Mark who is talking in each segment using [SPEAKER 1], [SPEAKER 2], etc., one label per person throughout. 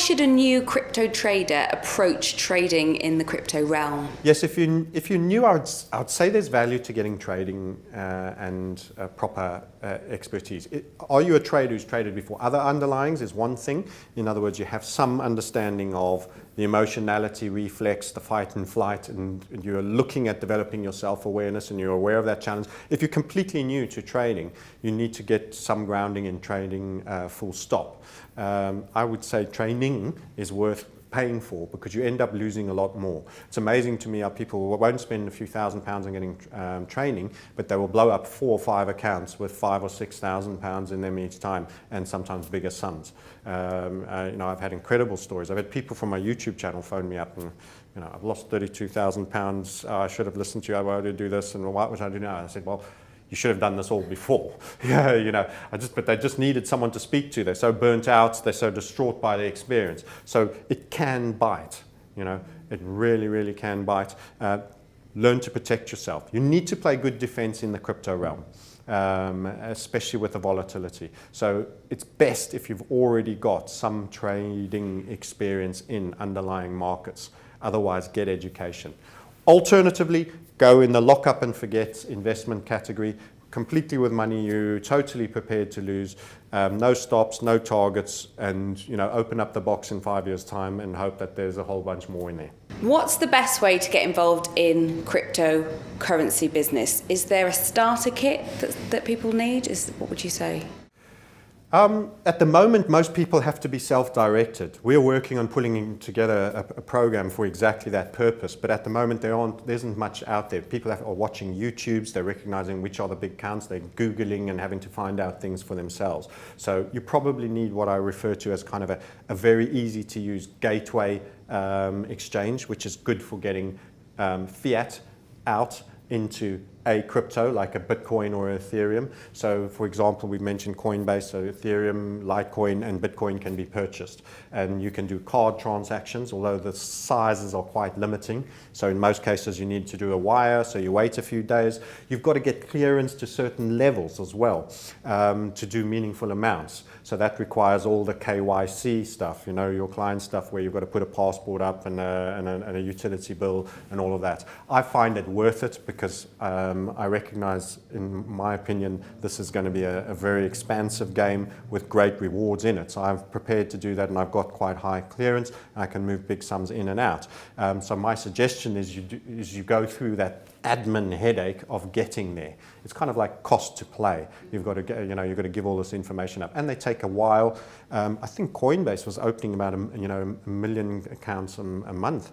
[SPEAKER 1] should a new crypto trader approach trading in the crypto realm?
[SPEAKER 2] Yes, if you're new, I would say there's value to getting trading and proper expertise. Are you a trader who's traded before? Other underlyings is one thing. In other words, you have some understanding of the emotionality reflex, the fight and flight, and you're looking at developing your self-awareness and you're aware of that challenge. If you're completely new to trading, you need to get some grounding in trading full stop. I would say training is worth paying for because you end up losing a lot more. It's amazing to me how people won't spend a few £1,000s on getting training, but they will blow up 4 or 5 accounts with £5,000 or £6,000 in them each time, and sometimes bigger sums. I've had incredible stories. I've had people from my YouTube channel phone me up and, I've lost £32,000. I should have listened to you. I wanted to do this, and what would I do now? I said, well, you should have done this all before. But they just needed someone to speak to. They're so burnt out, they're so distraught by the experience. So it can bite, it really, really can bite. Learn to protect yourself. You need to play good defense in the crypto realm, especially with the volatility. So it's best if you've already got some trading experience in underlying markets. Otherwise, get education. Alternatively, go in the lock up and forget investment category, completely with money you're totally prepared to lose, no stops, no targets, and open up the box in 5 years' time and hope that there's a whole bunch more in there.
[SPEAKER 1] What's the best way to get involved in cryptocurrency business? Is there a starter kit that people need? What would you say?
[SPEAKER 2] At the moment, most people have to be self-directed. We're working on pulling together a program for exactly that purpose, but at the moment there isn't much out there. People are watching YouTubes, they're recognizing which are the big accounts, they're Googling and having to find out things for themselves. So you probably need what I refer to as kind of a very easy to use gateway exchange, which is good for getting fiat out into a crypto like a Bitcoin or Ethereum. So for example, we've mentioned Coinbase, so Ethereum, Litecoin and Bitcoin can be purchased. And you can do card transactions, although the sizes are quite limiting. So in most cases you need to do a wire, so you wait a few days. You've got to get clearance to certain levels as well to do meaningful amounts. So that requires all the KYC stuff, your client stuff where you've got to put a passport up and a utility bill and all of that. I find it worth it because I recognize, in my opinion, this is going to be a very expansive game with great rewards in it. So I'm prepared to do that, and I've got quite high clearance. I can move big sums in and out. So my suggestion is you go through that admin headache of getting there. It's kind of like cost to play. You've got to, you've got to give all this information up, and they take a while. I think Coinbase was opening about a million accounts a month.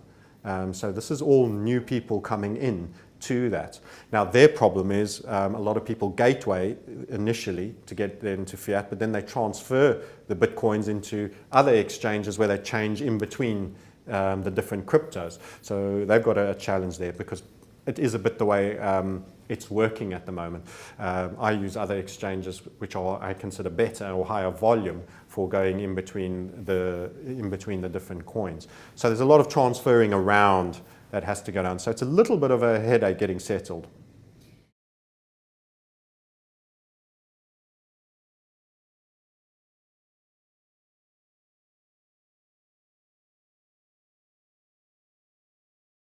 [SPEAKER 2] So this is all new people coming in to that. Now their problem is a lot of people gateway initially to get them to fiat, but then they transfer the Bitcoins into other exchanges where they change in between the different cryptos. So they've got a challenge there because it is a bit the way it's working at the moment. I use other exchanges which I consider better or higher volume for going in between the different coins. So there's a lot of transferring around that has to go down. So it's a little bit of a headache getting settled.